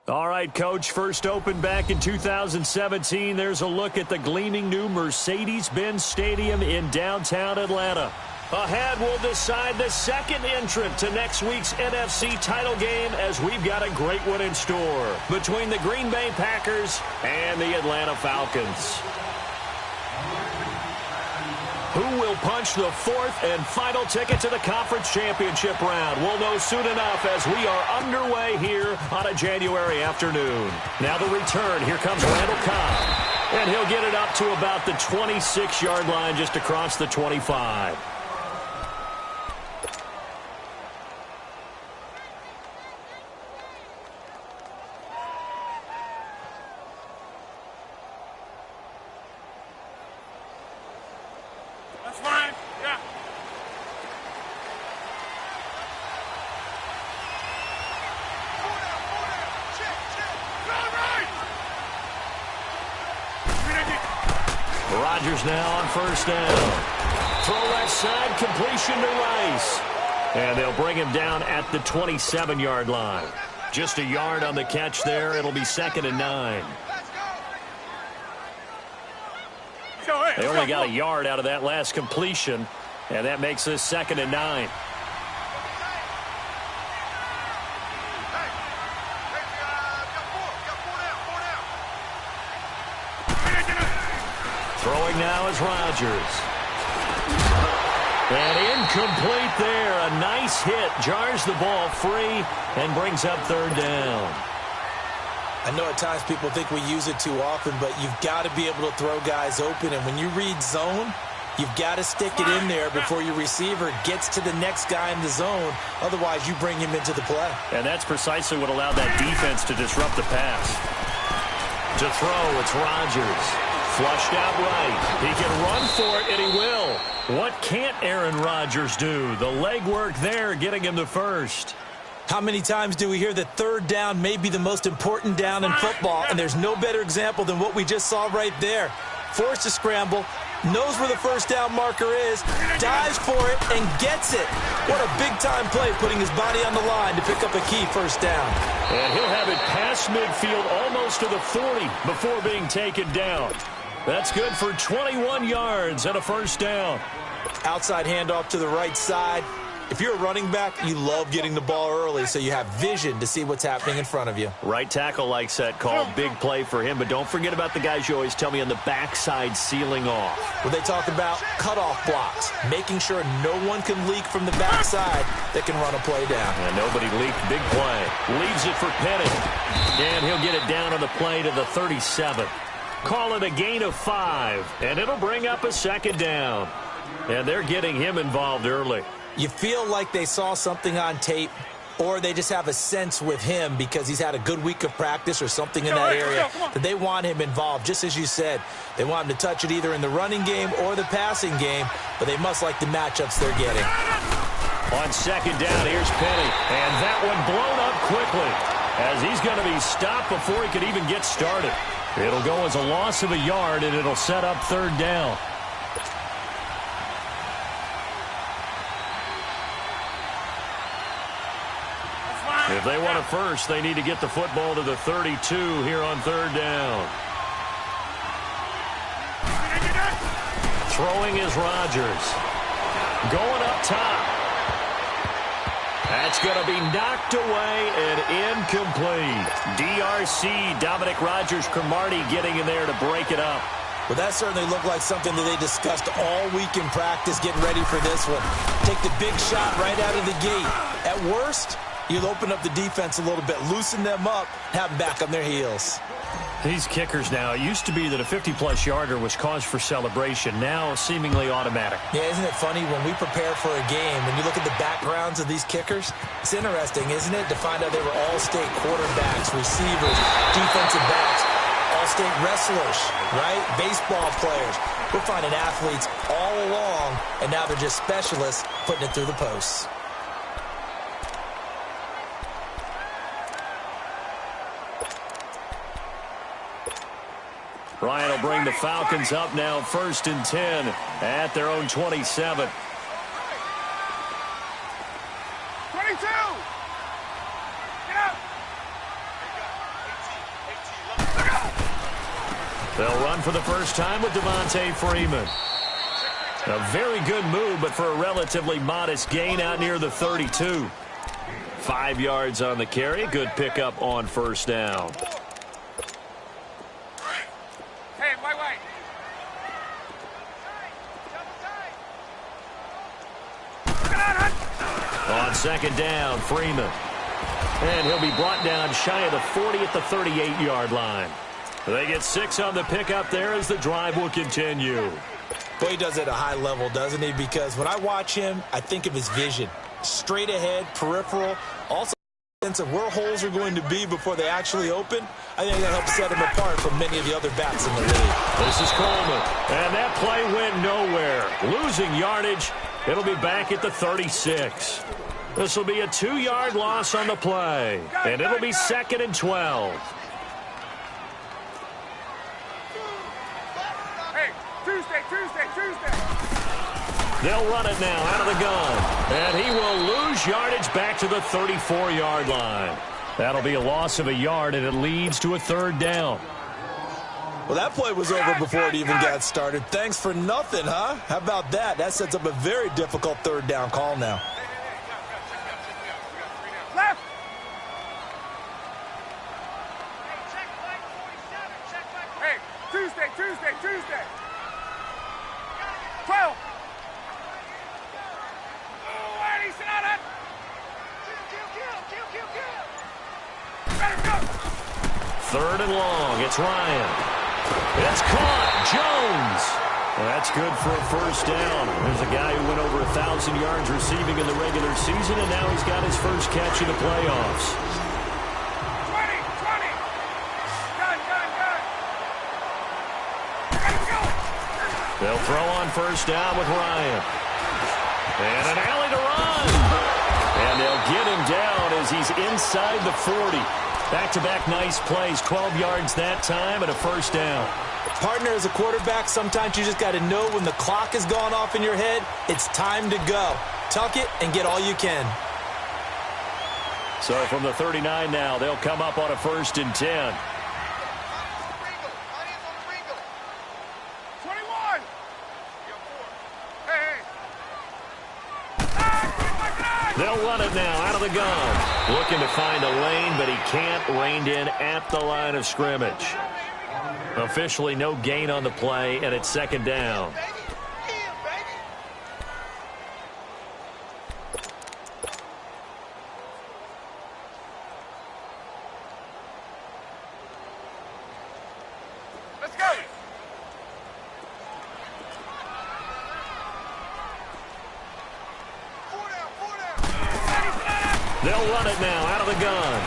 All right, Coach, first opened back in 2017. There's a look at the gleaming new Mercedes-Benz Stadium in downtown Atlanta. Ahead, we'll decide the second entrant to next week's NFC title game as we've got a great one in store between the Green Bay Packers and the Atlanta Falcons. Who will punch the fourth and final ticket to the conference championship round? We'll know soon enough as we are underway here on a January afternoon. Now the return. Here comes Randall Cobb. And he'll get it up to about the 26-yard line just across the 25. Rodgers now on first down. Throw left side, completion to Rice. And they'll bring him down at the 27-yard line. Just a yard on the catch there. It'll be 2nd and 9. They only got a yard out of that last completion, and that makes this 2nd and 9. Throwing now is Rodgers. And incomplete there. A nice hit. Jars the ball free and brings up 3rd down. I know at times people think we use it too often, but you've got to be able to throw guys open. And when you read zone, you've got to stick it in there before your receiver gets to the next guy in the zone. Otherwise, you bring him into the play. And that's precisely what allowed that defense to disrupt the pass. To throw, it's Rodgers. Flushed out right. He can run for it, and he will. What can't Aaron Rodgers do? The legwork there getting him to first. How many times do we hear that 3rd down may be the most important down in football, and there's no better example than what we just saw right there. Forced to scramble, knows where the first down marker is, dives for it, and gets it. What a big-time play, putting his body on the line to pick up a key first down. And he'll have it past midfield almost to the 40 before being taken down. That's good for 21 yards and a first down. Outside handoff to the right side. If you're a running back, you love getting the ball early so you have vision to see what's happening in front of you. Right tackle likes that call. Big play for him. But don't forget about the guys you always tell me on the backside sealing off. Well, they talk about cutoff blocks, making sure no one can leak from the backside that can run a play down. And nobody leaked. Big play. Leaves it for Penny. And he'll get it down on the play to the 37. Call it a gain of 5, and it'll bring up a 2nd down. And they're getting him involved early. You feel like they saw something on tape, or they just have a sense with him because he's had a good week of practice or something in that area that they want him involved. Just as you said, they want him to touch it either in the running game or the passing game, but they must like the matchups they're getting. On 2nd down, here's Penny, and that one blown up quickly as he's going to be stopped before he could even get started. It'll go as a loss of a yard, and it'll set up 3rd down. If they want a first, they need to get the football to the 32 here on 3rd down. Throwing is Rodgers. Going up top. That's going to be knocked away and incomplete. DRC, Dominic Rodgers-Cromartie getting in there to break it up. Well, that certainly looked like something that they discussed all week in practice, getting ready for this one. Take the big shot right out of the gate. At worst, you'll open up the defense a little bit, loosen them up, have them back on their heels. These kickers now, it used to be that a 50-plus yarder was cause for celebration. Now seemingly automatic. Yeah, isn't it funny when we prepare for a game, when you look at the backgrounds of these kickers? It's interesting, isn't it, to find out they were all-state quarterbacks, receivers, defensive backs, all-state wrestlers, right? Baseball players. We're finding athletes all along, and now they're just specialists putting it through the posts. Ryan will bring the Falcons up now 1st and 10 at their own 27. 22! Get up! They'll run for the first time with Devontae Freeman. A very good move, but for a relatively modest gain out near the 32. 5 yards on the carry. Good pickup on first down. Hey, wait. On second down, Freeman. And he'll be brought down shy of the 40 at the 38-yard line. They get 6 on the pickup there as the drive will continue. Well, he does it at a high level, doesn't he? Because when I watch him, I think of his vision. Straight ahead, peripheral, also a sense of where holes are going to be before they actually open. I think that helps set him apart from many of the other backs in the league. This is Coleman, and that play went nowhere. Losing yardage, it'll be back at the 36. This will be a 2-yard loss on the play, and it'll be 2nd and 12. Hey, Tuesday. They'll run it now out of the gun. And he will lose yardage back to the 34-yard line. That'll be a loss of a yard, and it leads to a 3rd down. Well, that play was over before it even got started. Thanks for nothing, huh? How about that? That sets up a very difficult 3rd down call now. Left. Hey, Tuesday. 12. Third and long. It's Ryan. It's caught. Jones. Well, that's good for a first down. There's a guy who went over 1,000 yards receiving in the regular season, and now he's got his first catch in the playoffs. 20. Gun. They'll throw on first down with Ryan. And an alley to run. And they'll get him down as he's inside the 40. Back-to-back nice plays, 12 yards that time and a first down. Partner, as a quarterback, sometimes you just got to know when the clock has gone off in your head, it's time to go. Tuck it and get all you can. So from the 39 now, they'll come up on a 1st and 10. 21. Hey. They'll run it now out of the gun. Looking to find a lane, but he can't. Reined in at the line of scrimmage. Officially no gain on the play, and it's 2nd down. Let's go. They'll run it now out of the gun.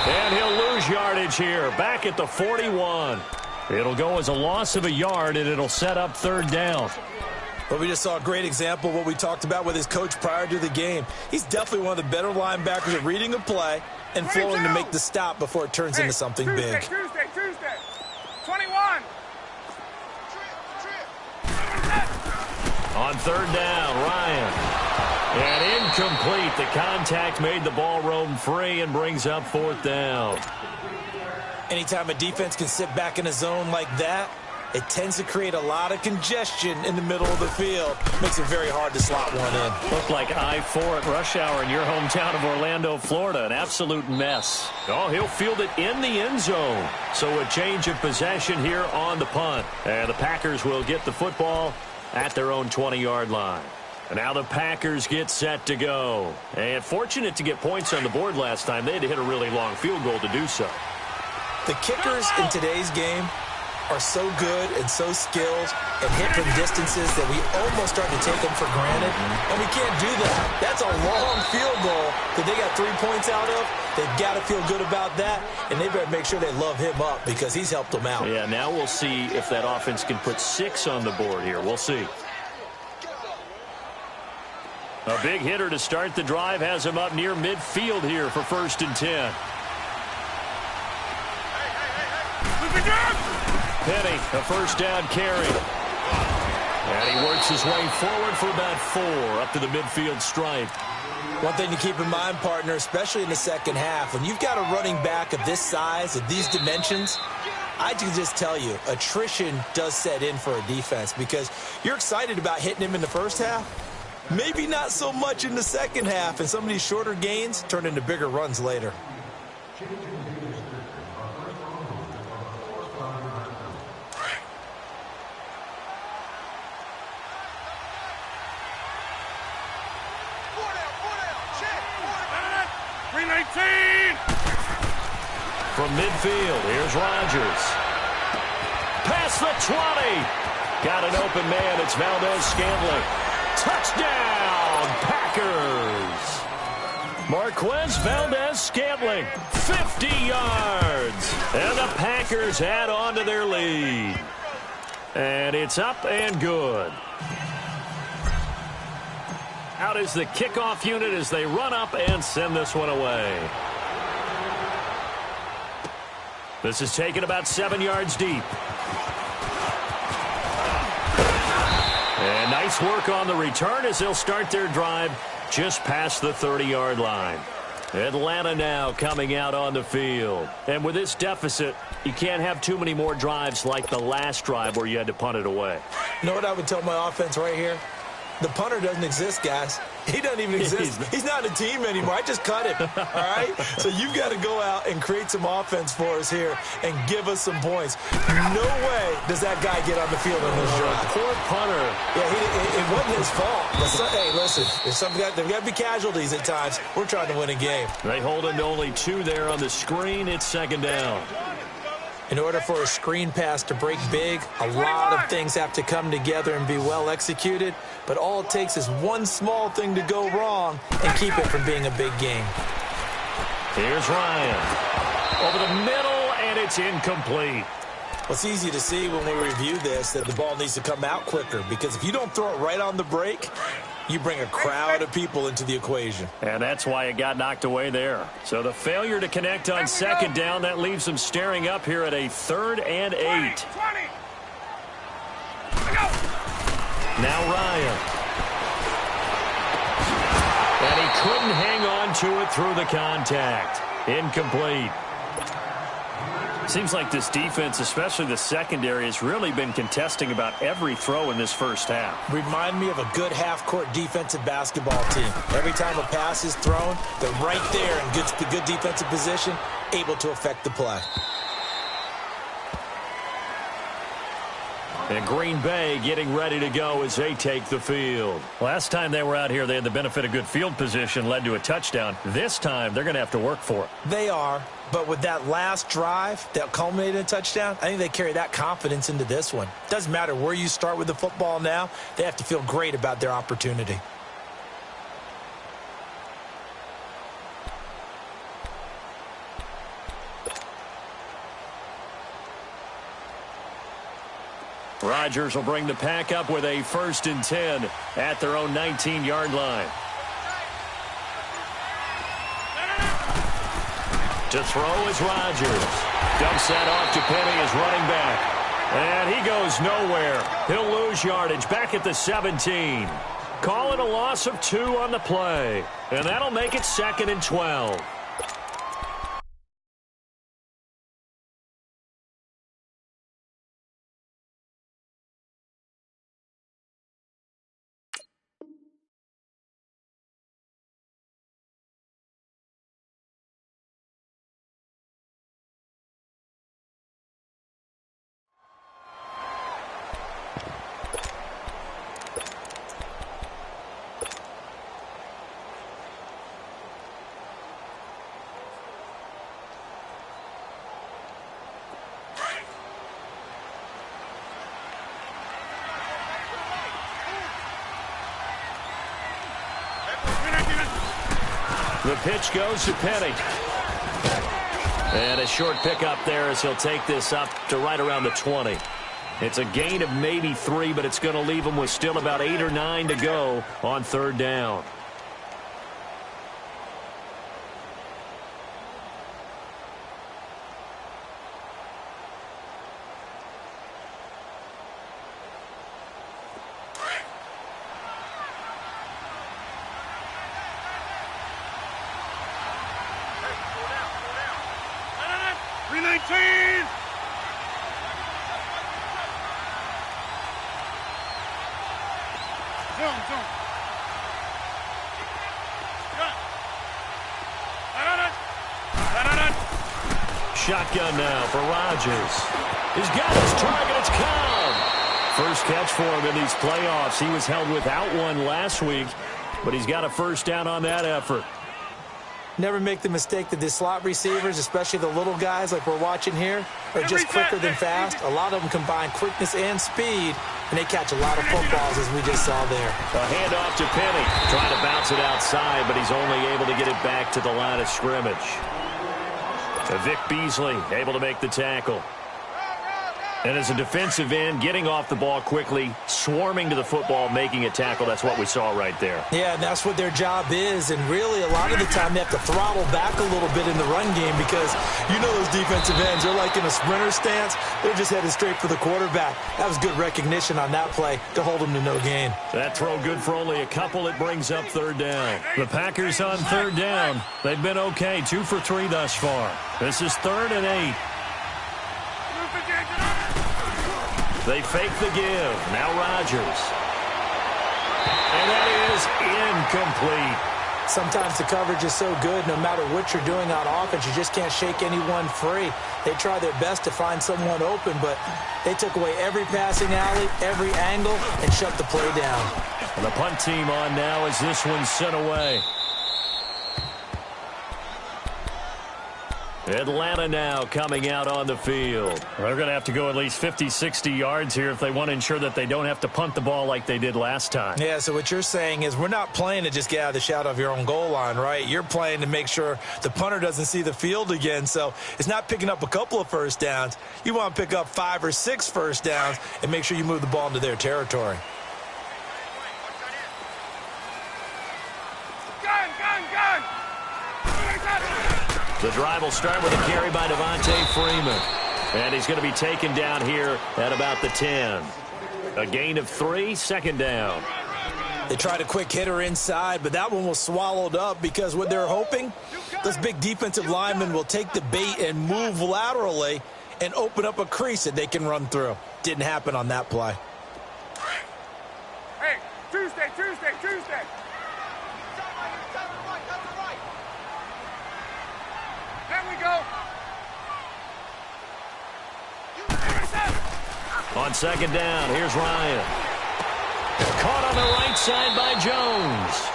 And he'll lose yardage here. Back at the 41. It'll go as a loss of a yard, and it'll set up 3rd down. But we just saw a great example of what we talked about with his coach prior to the game. He's definitely one of the better linebackers at reading a play and flowing to make the stop before it turns into something big. Tuesday. 21. On 3rd down, Ryan. And incomplete. The contact made the ball roam free and brings up 4th down. Anytime a defense can sit back in a zone like that, it tends to create a lot of congestion in the middle of the field. Makes it very hard to slot one in. Looked like I-4 at rush hour in your hometown of Orlando, Florida. An absolute mess. Oh, he'll field it in the end zone. So a change of possession here on the punt. And the Packers will get the football at their own 20-yard line. And now the Packers get set to go. And fortunate to get points on the board last time. They had to hit a really long field goal to do so. The kickers in today's game are so good and so skilled and hit from distances that we almost start to take them for granted. And we can't do that. That's a long field goal that they got 3 points out of. They've got to feel good about that, and they better make sure they love him up because he's helped them out. Yeah, now we'll see if that offense can put 6 on the board here. We'll see. A big hitter to start the drive has him up near midfield here for 1st and 10. Penny, a first down carry. And he works his way forward for about 4 up to the midfield stripe. One thing to keep in mind, partner, especially in the second half, when you've got a running back of this size, of these dimensions, I can just tell you, attrition does set in for a defense because you're excited about hitting him in the first half. Maybe not so much in the second half, and some of these shorter gains turn into bigger runs later. From midfield, here's Rodgers. Past the 20. Got an open man. It's Valdez-Scantling. Touchdown, Packers. Marquez Valdez-Scantling, 50 yards. And the Packers add on to their lead. And it's up and good. Out is the kickoff unit as they run up and send this one away. This is taken about 7 yards deep. And nice work on the return as they'll start their drive just past the 30-yard line. Atlanta now coming out on the field. And with this deficit, you can't have too many more drives like the last drive where you had to punt it away. You know what I would tell my offense right here? The punter doesn't exist, guys. He doesn't even exist. He's not a team anymore. I just cut him, all right? So you've got to go out and create some offense for us here and give us some points. No way does that guy get on the field in this drive. Poor punter. Yeah, it wasn't his fault. But hey, listen, there's got to be casualties at times. We're trying to win a game. They hold him to only 2 there on the screen. It's second down. In order for a screen pass to break big, a lot of things have to come together and be well executed. But all it takes is one small thing to go wrong and keep it from being a big game. Here's Ryan. Over the middle, and it's incomplete. Well, it's easy to see when we review this that the ball needs to come out quicker because if you don't throw it right on the break, you bring a crowd of people into the equation. And that's why it got knocked away there. So the failure to connect on second down, that leaves them staring up here at a 3rd and 8. 20. Now Ryan. And he couldn't hang on to it through the contact. Incomplete. Seems like this defense, especially the secondary, has really been contesting about every throw in this first half. Remind me of a good half-court defensive basketball team. Every time a pass is thrown, they're right there in good defensive position, able to affect the play. And Green Bay getting ready to go as they take the field. Last time they were out here, they had the benefit of good field position, led to a touchdown. This time, they're going to have to work for it. They are, but with that last drive that culminated in a touchdown, I think they carry that confidence into this one. Doesn't matter where you start with the football now, they have to feel great about their opportunity. Rodgers will bring the pack up with a 1st and 10 at their own 19-yard line. To throw is Rodgers. Dumps that off to Penny as running back. And he goes nowhere. He'll lose yardage back at the 17. Call it a loss of 2 on the play. And that'll make it 2nd and 12. The pitch goes to Penny. And a short pickup there as he'll take this up to right around the 20. It's a gain of maybe 3, but it's going to leave him with still about 8 or 9 to go on 3rd down. Zoom. Shotgun now for Rodgers. He's got his target. It's Cobb. First catch for him in these playoffs. He was held without one last week, but he's got a first down on that effort. Never make the mistake that the slot receivers, especially the little guys like we're watching here, are just quicker than fast. A lot of them combine quickness and speed, and they catch a lot of footballs, as we just saw there. A handoff to Penny. Trying to bounce it outside, but he's only able to get it back to the line of scrimmage. Vic Beasley able to make the tackle. And as a defensive end, getting off the ball quickly, swarming to the football, making a tackle, that's what we saw right there. Yeah, and that's what their job is. And really, a lot of the time, they have to throttle back a little bit in the run game because, you know, those defensive ends, they're like in a sprinter stance. They're just headed straight for the quarterback. That was good recognition on that play to hold them to no gain. That throw good for only a couple. It brings up third down. The Packers on third down. They've been okay, 2 for 3 thus far. This is 3rd and 8. They fake the give. Now Rodgers. And that is incomplete. Sometimes the coverage is so good, no matter what you're doing on offense, you just can't shake anyone free. They try their best to find someone open, but they took away every passing alley, every angle, and shut the play down. And the punt team on now as this one's sent away. Atlanta now coming out on the field. They're going to have to go at least 50, 60 yards here if they want to ensure that they don't have to punt the ball like they did last time. Yeah, so what you're saying is we're not playing to just get out of the shadow of your own goal line, right? You're playing to make sure the punter doesn't see the field again. So it's not picking up a couple of first downs. You want to pick up 5 or 6 first downs and make sure you move the ball into their territory. Gun! The drive will start with a carry by Devontae Freeman. And he's going to be taken down here at about the 10. A gain of 3, second down. They tried a quick hitter inside, but that one was swallowed up because what they're hoping, those big defensive linemen will take the bait and move laterally and open up a crease that they can run through. Didn't happen on that play. Hey, Tuesday. There we go. On second down, here's Ryan. Caught on the right side by Jones.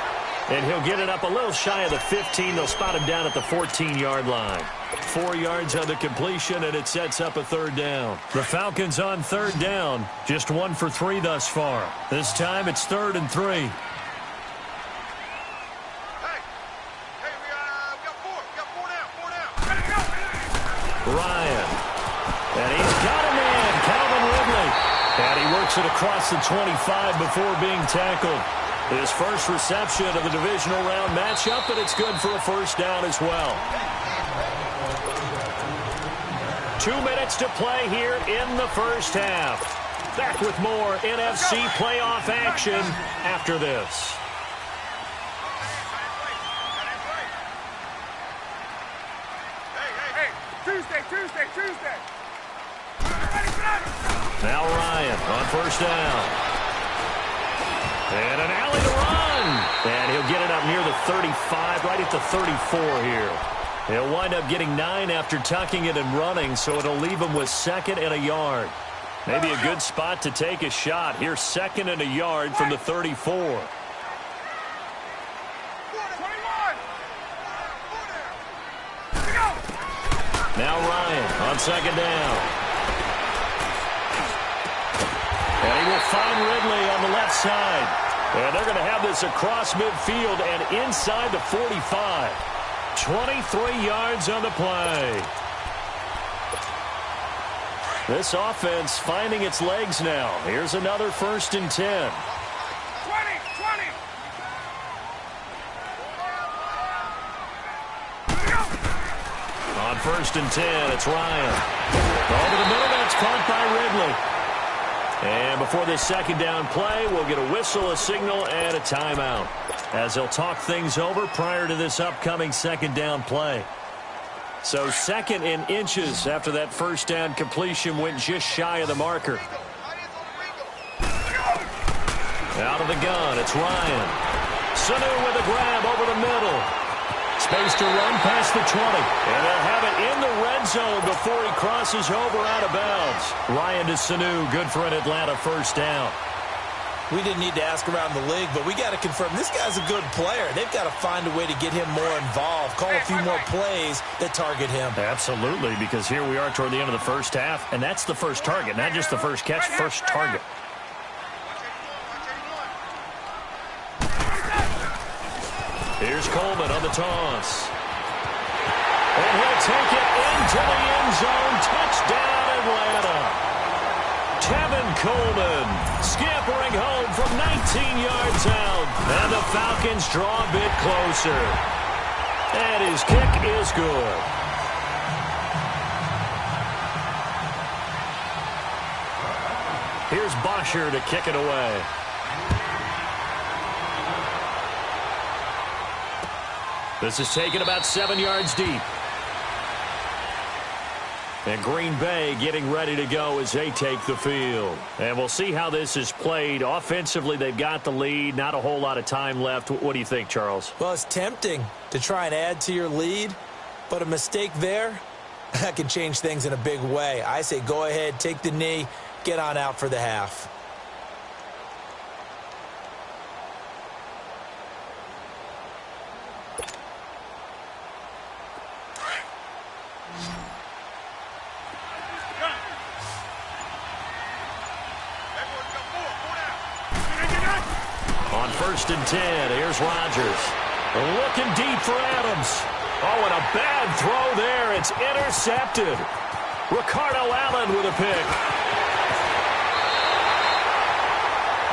And he'll get it up a little shy of the 15. They'll spot him down at the 14-yard line. 4 yards on the completion, and it sets up a third down. The Falcons on third down. Just 1 for 3 thus far. This time it's 3rd and 3. Ryan. And he's got a man, Calvin Ridley. And he works it across the 25 before being tackled. His first reception of the divisional round matchup, and it's good for a first down as well. 2 minutes to play here in the first half. Back with more NFC playoff action after this. Tuesday. Now Ryan on first down. And an alley to run. And he'll get it up near the 35, right at the 34 here. He'll wind up getting 9 after tucking it and running, so it'll leave him with 2nd and a yard. Maybe a good spot to take a shot. Here's 2nd and a yard from the 34. Now Ryan on second down. And he will find Ridley on the left side. And they're going to have this across midfield and inside the 45. 23 yards on the play. This offense finding its legs now. Here's another 1st and 10. 20. On 1st and 10, it's Ryan. Over the middle, that's caught by Ridley. And before this second down play, we'll get a whistle, a signal, and a timeout, as they'll talk things over prior to this upcoming second down play. So 2nd and inches after that first down completion went just shy of the marker. Out of the gun, it's Ryan. Sanu with a grab over the middle. Space to run past the 20. And they'll have it in the red zone before he crosses over out of bounds. Ryan to Sanu, good for an Atlanta first down. We didn't need to ask around the league, but we got to confirm this guy's a good player. They've got to find a way to get him more involved, call a few more plays that target him. Absolutely, because here we are toward the end of the first half, and that's the first target, not just the first catch, first target. Here's Coleman on the toss. And he'll take it into the end zone. Touchdown, Atlanta. Tevin Coleman scampering home from 19 yards out. And the Falcons draw a bit closer. And his kick is good. Here's Bosher to kick it away. This is taken about 7 yards deep. And Green Bay getting ready to go as they take the field. And we'll see how this is played. Offensively, they've got the lead. Not a whole lot of time left. What do you think, Charles? Well, it's tempting to try and add to your lead, but a mistake there, that can change things in a big way. I say go ahead, take the knee, get on out for the half. On 1st and 10, here's Rodgers. Looking deep for Adams. Oh, and a bad throw there. It's intercepted. Ricardo Allen with a pick.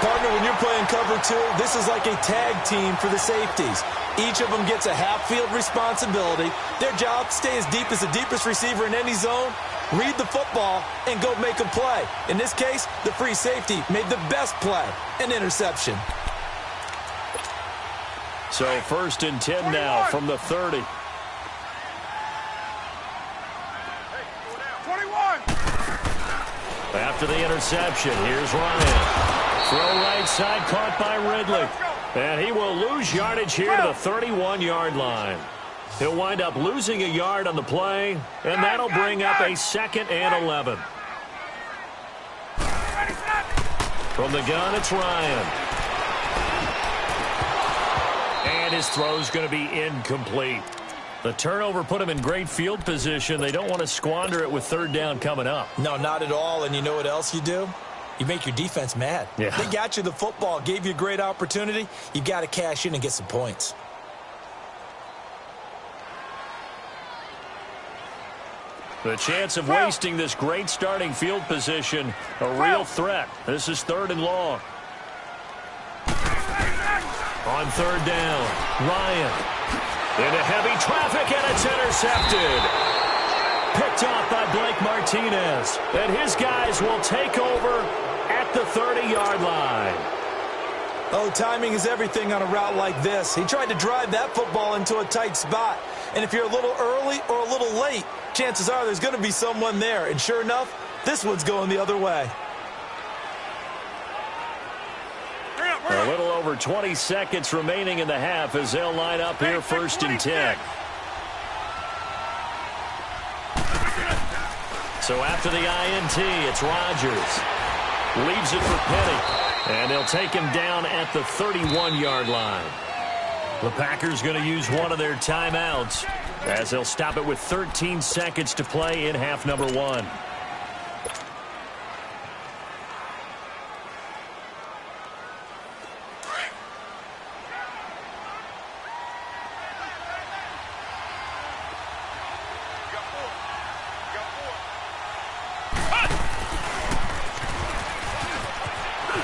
Partner, when you're playing cover two, this is like a tag team for the safeties. Each of them gets a half-field responsibility. Their job, stay as deep as the deepest receiver in any zone, read the football, and go make a play. In this case, the free safety made the best play, an interception. So 1st and 10 now from the 30. 21. After the interception, here's Ryan. Throw right side, caught by Ridley. And he will lose yardage here to the 31-yard line. He'll wind up losing a yard on the play, and that'll bring up a 2nd and 11. From the gun, it's Ryan. And his throw's going to be incomplete. The turnover put him in great field position. They don't want to squander it with 3rd down coming up. No, not at all. And you know what else you do? You make your defense mad. Yeah. They got you the football, gave you a great opportunity. You got to cash in and get some points. The chance of wasting this great starting field position, a real threat. This is 3rd and long. On 3rd down, Ryan. Into heavy traffic, and it's intercepted. Picked off by Blake Martinez. And his guys will take over at the 30-yard line. Oh, timing is everything on a route like this. He tried to drive that football into a tight spot. And if you're a little early or a little late, chances are there's going to be someone there. And sure enough, this one's going the other way. A little over 20 seconds remaining in the half as they'll line up here 1st and 10. So after the INT, it's Rodgers. Leaves it for Penny. And they'll take him down at the 31-yard line. The Packers going to use one of their timeouts as they'll stop it with 13 seconds to play in half number 1.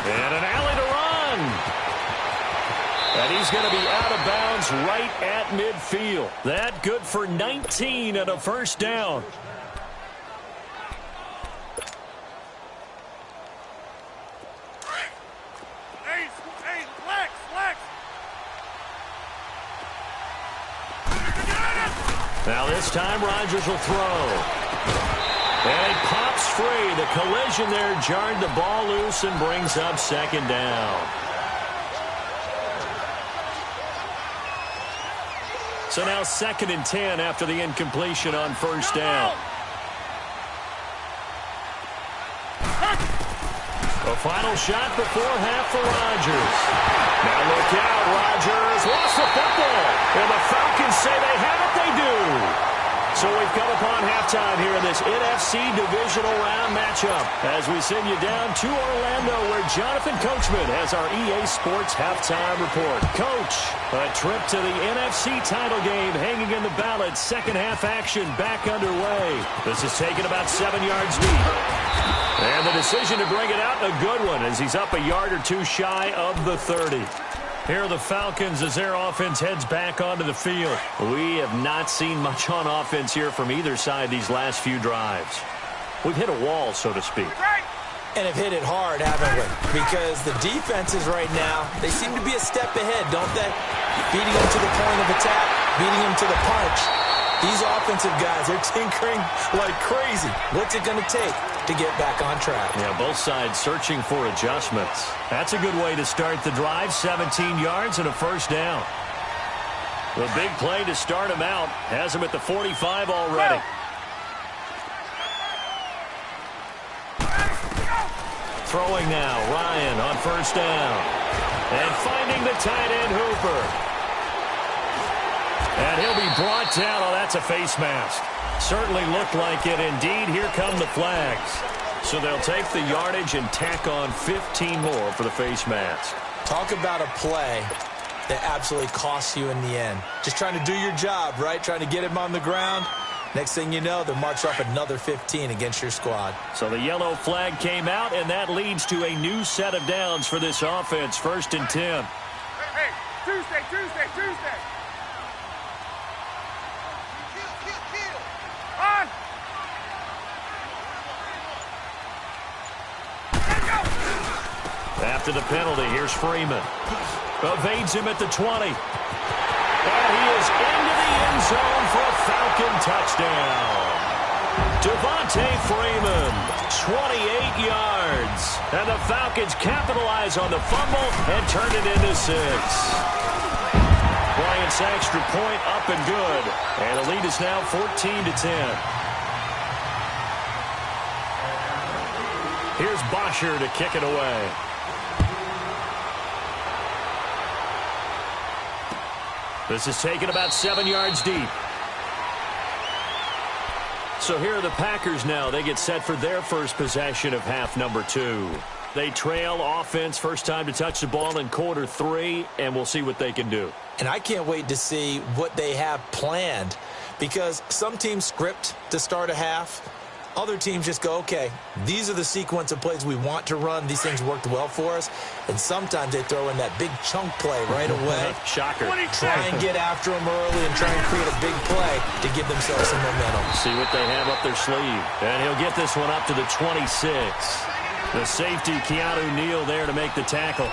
And an alley to run. And he's going to be out of bounds right at midfield. That good for 19 and a 1st down. Now this time Rodgers will throw. And it pops free. The collision there jarred the ball loose and brings up 2nd down. So now 2nd and 10 after the incompletion on first down. A final shot before half for Rodgers. Now look out, Rodgers lost the football. And the Falcons say they have it, they do. So we've come upon halftime here in this NFC Divisional Round matchup as we send you down to Orlando where Jonathan Coachman has our EA Sports Halftime Report. Coach, a trip to the NFC title game hanging in the balance. Second half action back underway. This is taken about 7 yards deep. And the decision to bring it out, a good one as he's up a yard or two shy of the 30. Here are the Falcons as their offense heads back onto the field. We have not seen much on offense here from either side these last few drives. We've hit a wall, so to speak. And have hit it hard, haven't we? Because the defenses right now, they seem to be a step ahead, don't they? Beating them to the point of attack, beating them to the punch. These offensive guys, they're tinkering like crazy. What's it going to take to get back on track? Yeah, both sides searching for adjustments. That's a good way to start the drive. 17 yards and a first down. The big play to start him out has him at the 45 already. Throwing now, Ryan on first down. And finding the tight end, Hooper. And he'll be brought down. Oh, that's a face mask. Certainly looked like it. Indeed, here come the flags. So they'll take the yardage and tack on 15 more for the face mask. Talk about a play that absolutely costs you in the end. Just trying to do your job, right? Trying to get him on the ground. Next thing you know, they'll march off another 15 against your squad. So the yellow flag came out, and that leads to a new set of downs for this offense. 1st and 10. Hey, Tuesday. On. After the penalty, here's Freeman. Evades him at the 20. And he is into the end zone for a Falcon touchdown. Devontae Freeman, 28 yards. And the Falcons capitalize on the fumble and turn it into 6. Bryant's extra point up and good. And the lead is now 14-10. Here's Bosher to kick it away. This is taken about 7 yards deep. So here are the Packers now. They get set for their first possession of half number 2. They trail offense, first time to touch the ball in quarter 3, and we'll see what they can do. And I can't wait to see what they have planned because some teams script to start a half. Other teams just go, okay, these are the sequence of plays we want to run. These things worked well for us. And sometimes they throw in that big chunk play right away. Shocker. Try and get after them early and try and create a big play to give themselves some momentum. See what they have up their sleeve. And he'll get this one up to the 26. The safety, Keanu Neal, there to make the tackle.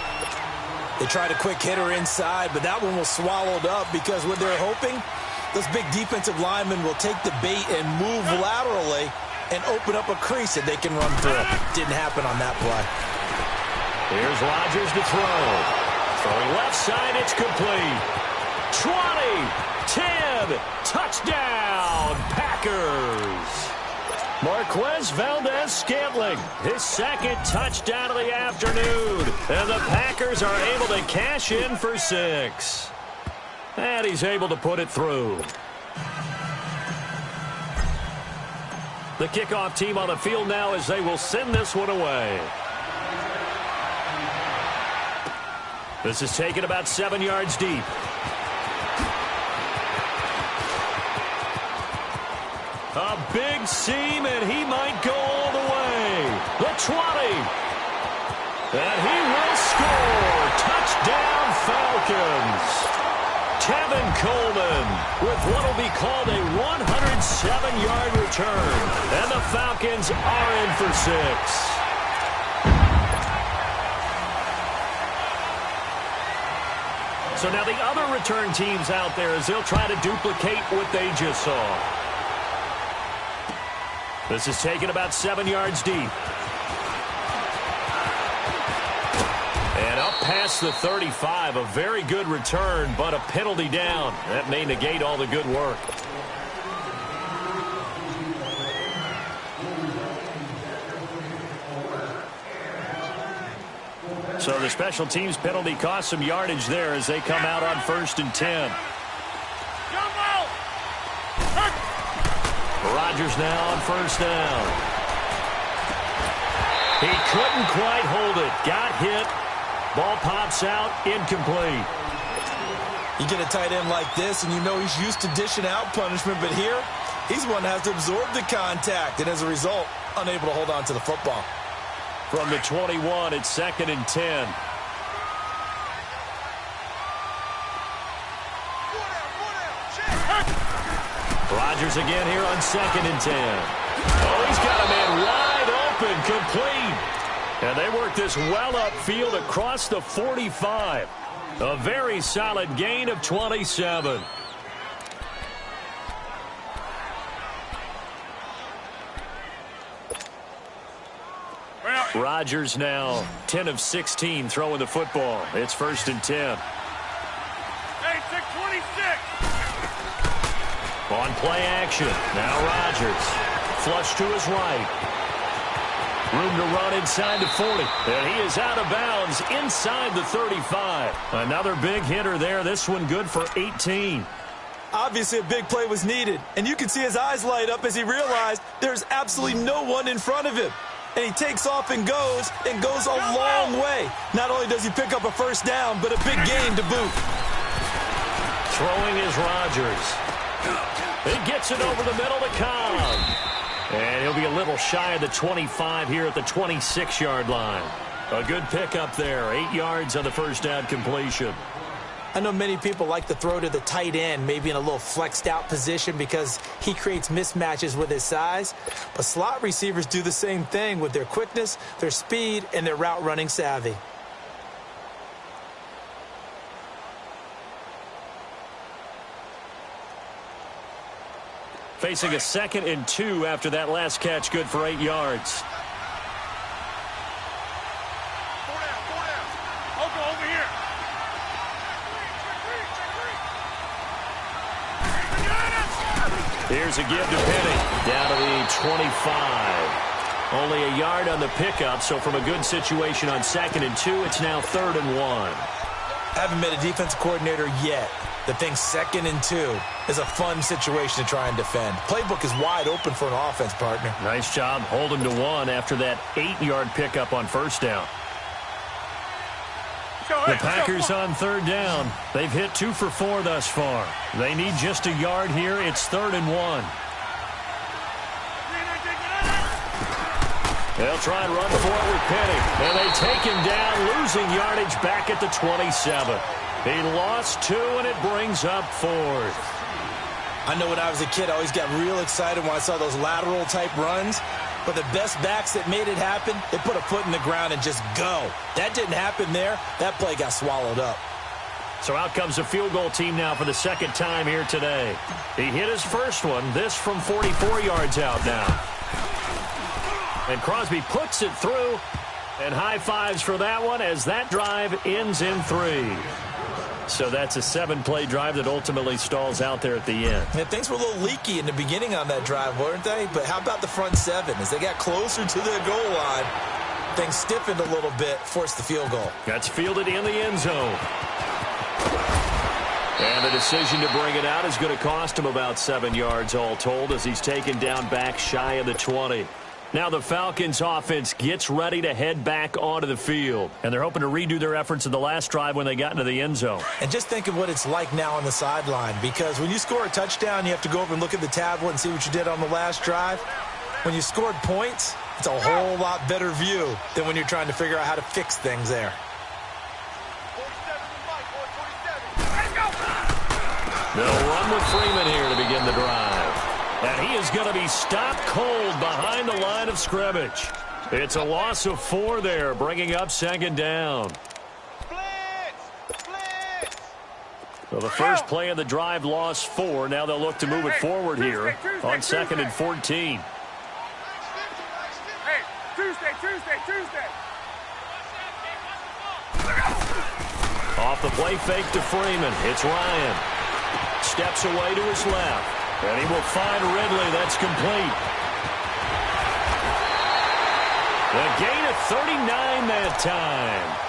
They tried a quick hitter inside, but that one was swallowed up because what they're hoping, those big defensive linemen will take the bait and move laterally and open up a crease that they can run through. Didn't happen on that play. Here's Rodgers to throw. Throwing left side, it's complete. 20, 10, touchdown, Packers. Marquez Valdez-Scantling, his second touchdown of the afternoon. And the Packers are able to cash in for 6. And he's able to put it through. The kickoff team on the field now as they will send this one away. This is taken about 7 yards deep. A big seam, and he might go all the way. The 20. And he will score. Touchdown, Falcons. Tevin Coleman with what will be called a 107-yard return. And the Falcons are in for 6. So now the other return teams out there as they'll try to duplicate what they just saw. This is taken about 7 yards deep. And up past the 35, a very good return, but a penalty down. That may negate all the good work. So the special teams penalty cost some yardage there as they come out on 1st and 10. Rodgers now on 1st down. He couldn't quite hold it. Got hit. Ball pops out, incomplete. You get a tight end like this, and you know he's used to dishing out punishment, but here, he's one that has to absorb the contact, and as a result, unable to hold on to the football. From the 21, it's 2nd and 10. Rodgers again here on 2nd and 10. Oh, he's got a man wide open, complete. And they work this well upfield across the 45. A very solid gain of 27. Rodgers now 10 of 16 throwing the football. It's 1st and 10. Hey, 626. On play action. Now Rodgers. Flush to his right. Room to run inside the 40. And he is out of bounds inside the 35. Another big hitter there. This one good for 18. Obviously, a big play was needed. And you can see his eyes light up as he realized there's absolutely no one in front of him. And he takes off and goes a long way. Not only does he pick up a 1st down, but a big gain to boot. Throwing is Rodgers. He gets it over the middle to Cobb. And he'll be a little shy of the 25 here at the 26-yard line. A good pickup there. 8 yards on the 1st down completion. I know many people like to throw to the tight end, maybe in a little flexed out position because he creates mismatches with his size. But slot receivers do the same thing with their quickness, their speed, and their route running savvy. Facing a 2nd and 2 after that last catch, good for 8 yards. 4 down. I'll go over here. Here's a give to Penny. Down to the 25. Only a yard on the pickup, so from a good situation on 2nd and 2, it's now 3rd and 1. Haven't met a defensive coordinator yet that thinks 2nd and 2 is a fun situation to try and defend. Playbook is wide open for an offense, partner. Nice job holding to 1 after that 8-yard pickup on 1st down. The Packers on 3rd down. They've hit 2 for 4 thus far. They need just a yard here. It's 3rd and 1. They'll try and run for it with Penny. And they take him down, losing yardage back at the 27. He lost 2, and it brings up 4th. I know when I was a kid, I always got real excited when I saw those lateral-type runs. But the best backs that made it happen, they put a foot in the ground and just go. That didn't happen there. That play got swallowed up. So out comes a field goal team now for the 2nd time here today. He hit his first one, this from 44 yards out now. And Crosby puts it through, and high fives for that one as that drive ends in 3. So that's a 7-play drive that ultimately stalls out there at the end. Yeah, things were a little leaky in the beginning on that drive, weren't they? But how about the front 7? As they got closer to the goal line, things stiffened a little bit, forced the field goal. That's fielded in the end zone. And the decision to bring it out is going to cost him about 7 yards all told as he's taken down back shy of the 20. Now the Falcons offense gets ready to head back onto the field. And they're hoping to redo their efforts in the last drive when they got into the end zone. And just think of what it's like now on the sideline. Because when you score a touchdown, you have to go over and look at the tablet and see what you did on the last drive. When you scored points, it's a whole lot better view than when you're trying to figure out how to fix things there. They'll run with Freeman here to begin the drive. And he is going to be stopped cold behind the line of scrimmage. It's a loss of 4 there, bringing up 2nd down. So the first play of the drive lost 4. Now they'll look to move it forward here on 2nd and 14. Hey, Tuesday. Off the play fake to Freeman. It's Ryan. Steps away to his left. And he will find Ridley. That's complete. The gain of 39 that time.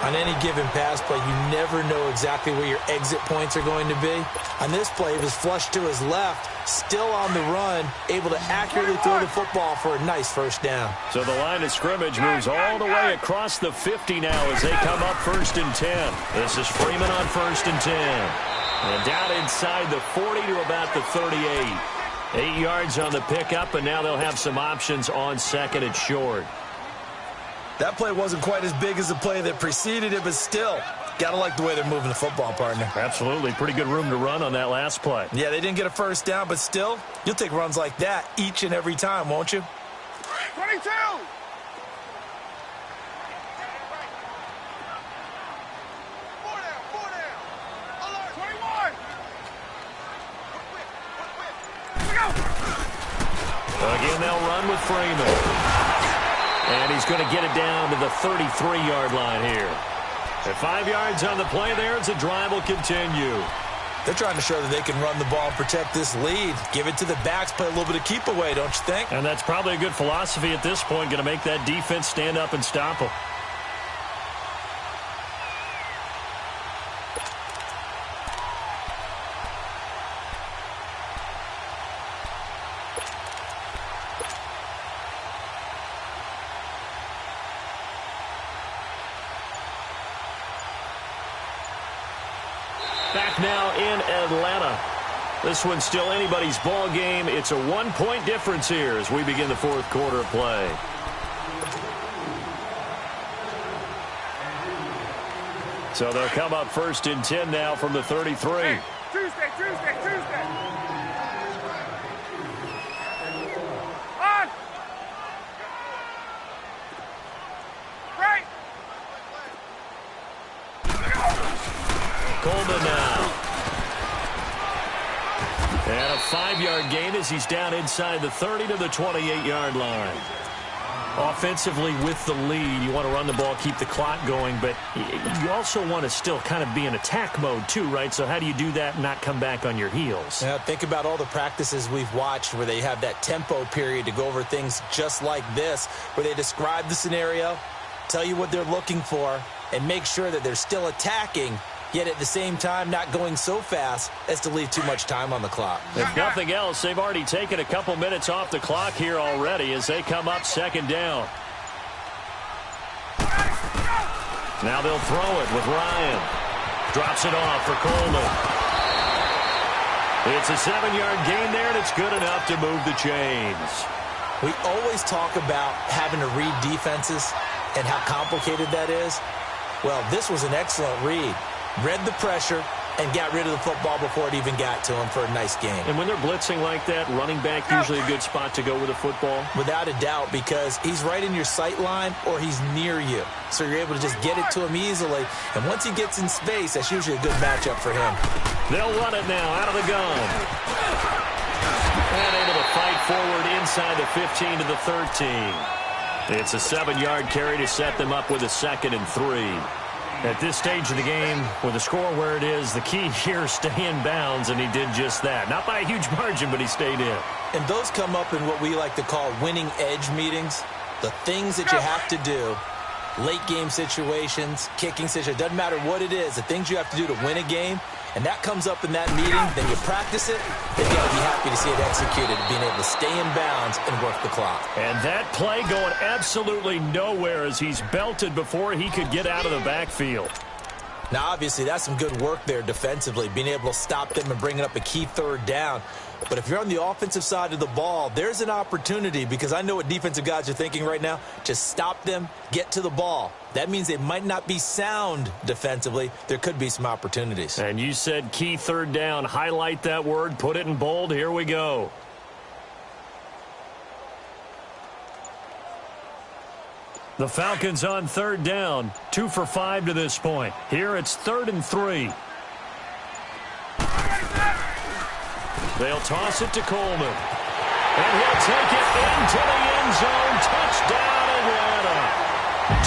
On any given pass play, you never know exactly where your exit points are going to be. On this play, he was flushed to his left, still on the run, able to accurately throw the football for a nice first down. So the line of scrimmage moves all the way across the 50 now as they come up 1st and 10. This is Freeman on 1st and 10. And down inside the 40 to about the 38. 8 yards on the pickup, and now they'll have some options on 2nd and short. That play wasn't quite as big as the play that preceded it, but still, gotta like the way they're moving the football, partner. Absolutely. Pretty good room to run on that last play. Yeah, they didn't get a first down, but still, you'll take runs like that each and every time, won't you? 22! Four down. Alert. 21! Here we go! Again, they'll run with Freeman. And he's going to get it down to the 33-yard line here. At 5 yards on the play there, as the drive will continue. They're trying to show that they can run the ball and protect this lead. Give it to the backs, play a little bit of keep away, don't you think? And that's probably a good philosophy at this point, going to make that defense stand up and stop them. Back now in Atlanta. This one's still anybody's ball game. It's a 1-point difference here as we begin the 4th quarter of play. So they'll come up 1st and 10 now from the 33. Hey, Tuesday. On! Right! Coleman now. And a 5-yard gain as he's down inside the 30 to the 28-yard line. Offensively with the lead, you want to run the ball, keep the clock going, but you also want to still kind of be in attack mode too, right? So how do you do that and not come back on your heels? Yeah, think about all the practices we've watched where they have that tempo period to go over things just like this, where they describe the scenario, tell you what they're looking for, and make sure that they're still attacking, yet at the same time not going so fast as to leave too much time on the clock. If nothing else, they've already taken a couple minutes off the clock here already as they come up 2nd down. Now they'll throw it with Ryan. Drops it off for Coleman. It's a 7-yard gain there, and it's good enough to move the chains. We always talk about having to read defenses and how complicated that is. Well, this was an excellent read. Read the pressure and got rid of the football before it even got to him for a nice game. And when they're blitzing like that, running back usually a good spot to go with the football? Without a doubt, because he's right in your sight line or he's near you. So you're able to just get it to him easily. And once he gets in space, that's usually a good matchup for him. They'll run it now out of the gun. And able to fight forward inside the 15 to the 13. It's a 7-yard carry to set them up with a 2nd and 3. At this stage of the game, with the score where it is, the key here is stay in bounds, and he did just that. Not by a huge margin, but he stayed in. And those come up in what we like to call winning edge meetings. The things that you have to do, late game situations, kicking situations, doesn't matter what it is, the things you have to do to win a game, and that comes up in that meeting, then you practice it, then you got to be happy to see it executed, being able to stay in bounds and work the clock. And that play going absolutely nowhere as he's belted before he could get out of the backfield. Now, obviously, that's some good work there defensively, being able to stop them and bringing up a key 3rd down. But if you're on the offensive side of the ball, there's an opportunity, because I know what defensive guys are thinking right now. Just stop them, get to the ball. That means they might not be sound defensively. There could be some opportunities. And you said key 3rd down. Highlight that word. Put it in bold. Here we go. The Falcons on 3rd down. 2 for 5 to this point. Here it's 3rd and 3. They'll toss it to Coleman. And he'll take it into the end zone. Touchdown, Atlanta.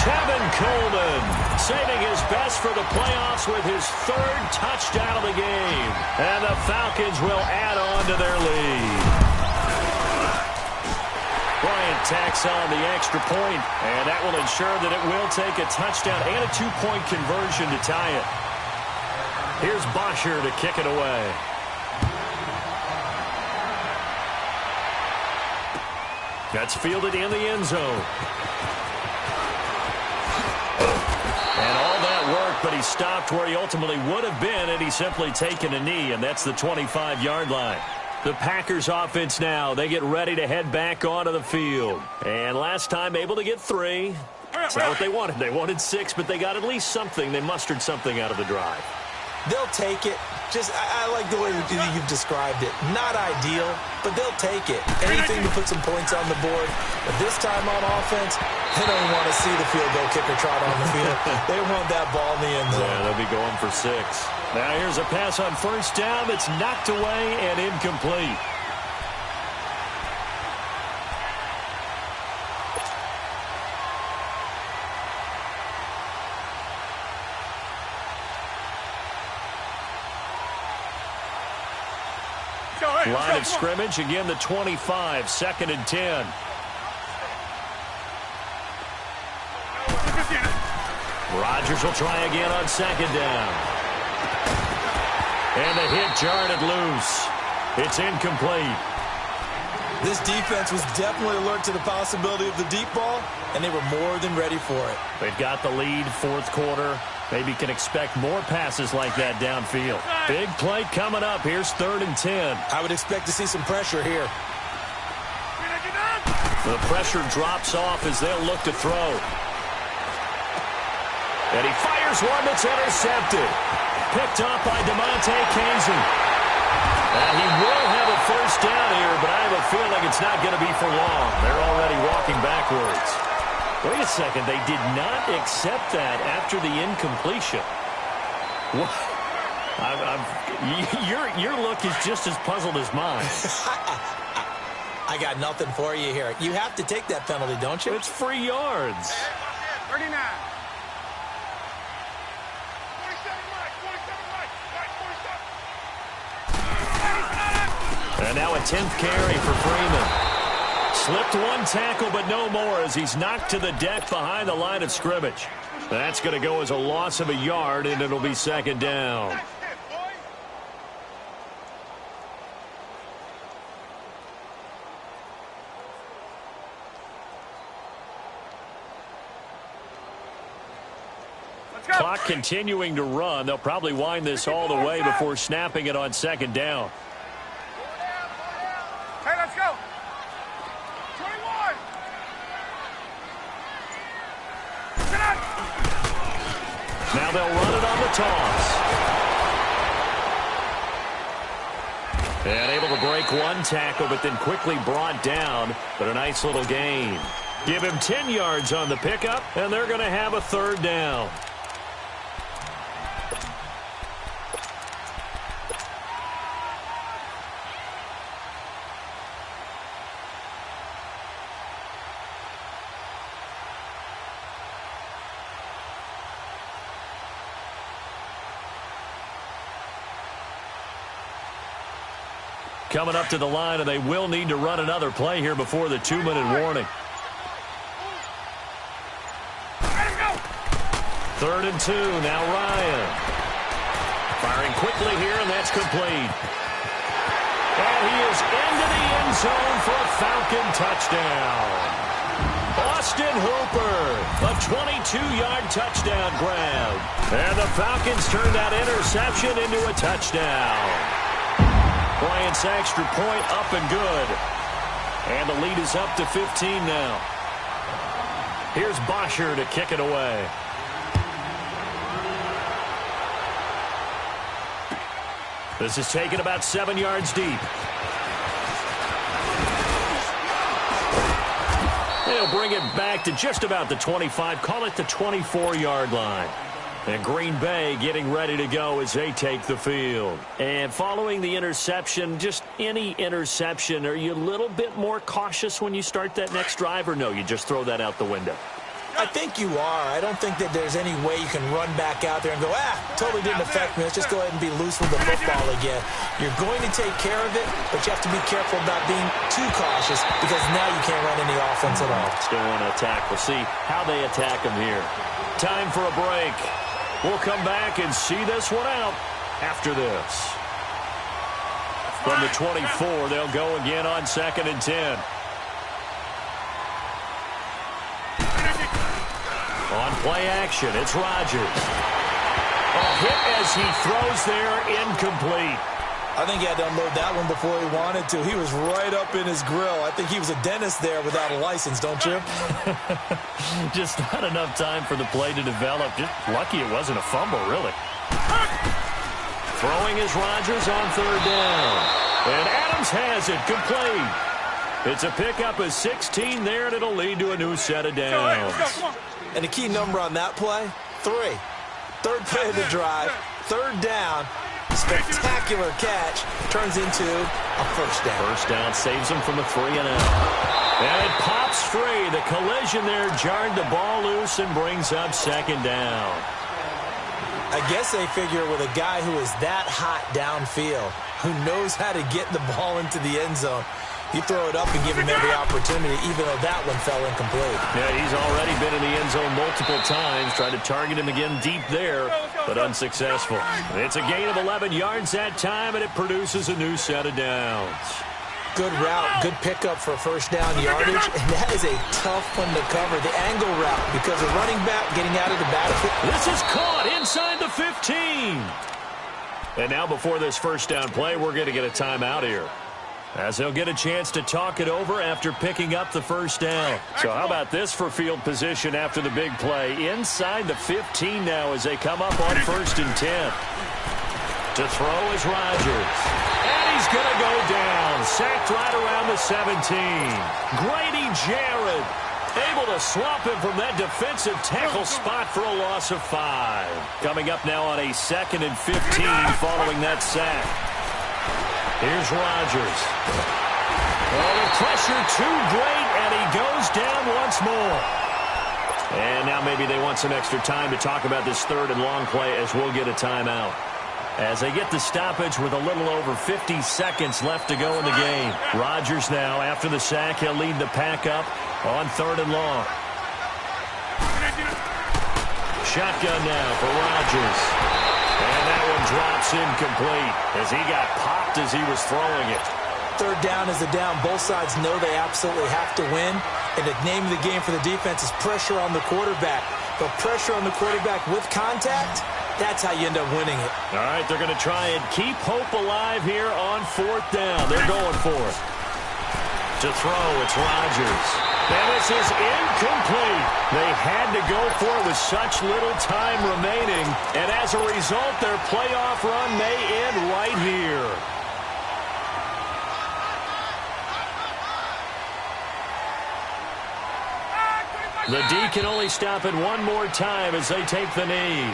Tevin Coleman saving his best for the playoffs with his third touchdown of the game. And the Falcons will add on to their lead. Bryant tacks on the extra point, and that will ensure that it will take a touchdown and a two-point conversion to tie it. Here's Bosher to kick it away. That's fielded in the end zone. And all that work, but he stopped where he ultimately would have been had he simply taken a knee, and that's the 25-yard line. The Packers offense now, they get ready to head back onto the field. And last time able to get 3. That's not what they wanted. They wanted 6, but they got at least something. They mustered something out of the drive. They'll take it. I like the way you've described it. Not ideal, but they'll take it. Anything to put some points on the board. But this time on offense, they don't want to see the field goal kicker trot on the field. They want that ball in the end zone. Yeah, they'll be going for 6. Now here's a pass on first down that's knocked away and incomplete. Line of scrimmage, again the 25, 2nd and 10. Rodgers will try again on 2nd down. And the hit jarred it loose. It's incomplete. This defense was definitely alert to the possibility of the deep ball, and they were more than ready for it. They've got the lead, 4th quarter. Maybe can expect more passes like that downfield. Big play coming up. Here's 3rd and 10. I would expect to see some pressure here. The pressure drops off as they'll look to throw. And he fires one that's intercepted. Picked up by DeMonte Casey. He will have a first down here, but I have a feeling it's not going to be for long. They're already walking backwards. Wait a second. They did not accept that after the incompletion. What? Your look is just as puzzled as mine. I got nothing for you here. You have to take that penalty, don't you? It's free yards. 39. And now a 10th carry for Freeman. Slipped one tackle, but no more as he's knocked to the deck behind the line of scrimmage. That's going to go as a loss of a yard, and it'll be 2nd down. Clock continuing to run. They'll probably wind this all the way before snapping it on 2nd down. Hey, let's go. 21. Now they'll run it on the toss. And able to break one tackle, but then quickly brought down. But a nice little gain. Give him 10 yards on the pickup, and they're going to have a 3rd down. Coming up to the line, and they will need to run another play here before the 2-minute warning. 3rd and 2, now Ryan. Firing quickly here, and that's complete. And he is into the end zone for a Falcon touchdown. Austin Hooper, a 22-yard touchdown grab. And the Falcons turn that interception into a touchdown. Bryant's extra point up and good. And the lead is up to 15 now. Here's Bosher to kick it away. This is taken about 7 yards deep. They'll bring it back to just about the 25. Call it the 24-yard line. And Green Bay getting ready to go as they take the field. And following the interception, just any interception, are you a little bit more cautious when you start that next drive, or no, you just throw that out the window? I think you are. I don't think that there's any way you can run back out there and go, totally didn't affect me. Let's just go ahead and be loose with the football again. You're going to take care of it, but you have to be careful about being too cautious because now you can't run any offense at all. Still want to attack. We'll see how they attack him here. Time for a break. We'll come back and see this one out after this. From the 24, they'll go again on 2nd and 10. On play action, it's Rodgers. A hit as he throws there, incomplete. I think he had to unload that one before he wanted to. He was right up in his grill. I think he was a dentist there without a license, don't you? Just not enough time for the play to develop. Just lucky it wasn't a fumble, really. Throwing is Rodgers on 3rd down. And Adams has it, complete. It's a pickup of 16 there, and it'll lead to a new set of downs. And the key number on that play, 3. 3rd play of the drive, 3rd down. Spectacular catch turns into a 1st down. 1st down saves him from a 3-and-out. And it pops free. The collision there jarred the ball loose and brings up 2nd down. I guess they figure with a guy who is that hot downfield, who knows how to get the ball into the end zone, you throw it up and give him every opportunity, even though that one fell incomplete. Yeah, he's already been in the end zone multiple times, tried to target him again deep there, but unsuccessful. It's a gain of 11 yards that time, and it produces a new set of downs. Good route, good pickup for 1st down yardage, and that is a tough one to cover, the angle route, because the running back getting out of the battlefield. This is caught inside the 15. And now before this 1st down play, we're going to get a timeout here, as they'll get a chance to talk it over after picking up the 1st down. So how about this for field position after the big play? Inside the 15 now as they come up on 1st and 10. To throw is Rodgers. And he's going to go down. Sacked right around the 17. Grady Jarrett able to swap him from that defensive tackle spot for a loss of 5. Coming up now on a 2nd and 15 following that sack. Here's Rodgers. Oh, the pressure too great, and he goes down once more. And now maybe they want some extra time to talk about this 3rd and long play as we'll get a timeout. As they get the stoppage with a little over 50 seconds left to go in the game. Rodgers now, after the sack, he'll lead the pack up on 3rd and long. Shotgun now for Rodgers. And that one drops incomplete as he got popped as he was throwing it. 3rd down is a down. Both sides know they absolutely have to win. And the name of the game for the defense is pressure on the quarterback. But pressure on the quarterback with contact, that's how you end up winning it. All right, they're going to try and keep hope alive here on 4th down. They're going for it. To throw, it's Rodgers. And this is incomplete. They had to go for it with such little time remaining. And as a result, their playoff run may end right here. The D can only stop it one more time as they take the knee.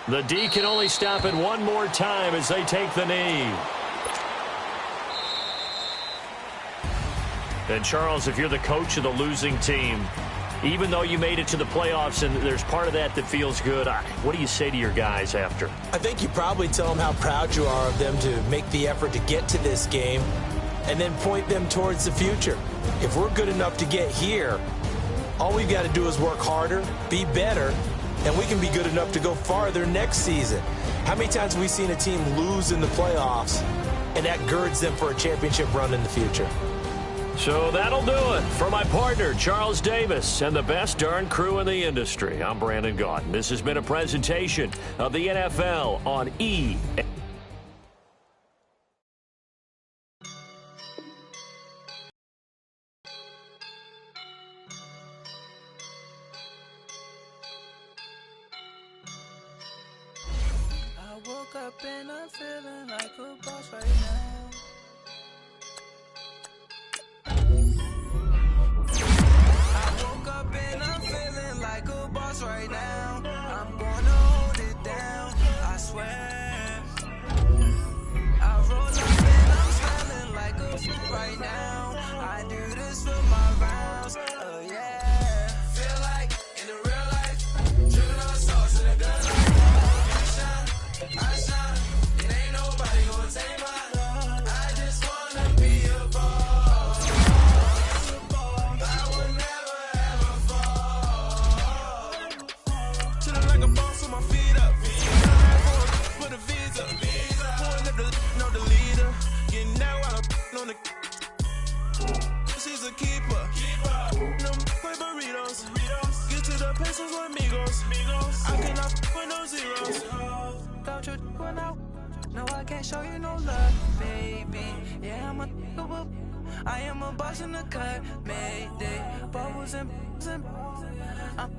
The D can only stop it one more time as they take the knee. And Charles, if you're the coach of the losing team, even though you made it to the playoffs and there's part of that that feels good, what do you say to your guys after? I think you probably tell them how proud you are of them to make the effort to get to this game and then point them towards the future. If we're good enough to get here, all we've got to do is work harder, be better, and we can be good enough to go farther next season. How many times have we seen a team lose in the playoffs, and that girds them for a championship run in the future? So that'll do it for my partner, Charles Davis, and the best darn crew in the industry. I'm Brandon Gaudin. This has been a presentation of the NFL on E. I woke up and I'm feeling like a boss right now. I woke up and I'm feeling like a boss right now. I'm gonna hold it down, I swear. I roll up and I'm smelling like a right now. I do this for my rounds, oh yeah. Feel like in the real life, dripping on sauce in a good life. You shine, I shine, it ain't nobody gonna take my love. I just wanna be a boss. I will never ever fall. Chillin' like a boss with my feet up. Put a visa. Pulling up the no the leader. Getting that while I'm on the. She's a keeper. No play burritos. Get to the pesos with amigos. I cannot with no zeros. Don't you run out? No, I can't show you no love, baby. Yeah, I am a boss in the cut, Mayday. Bubbles and I'm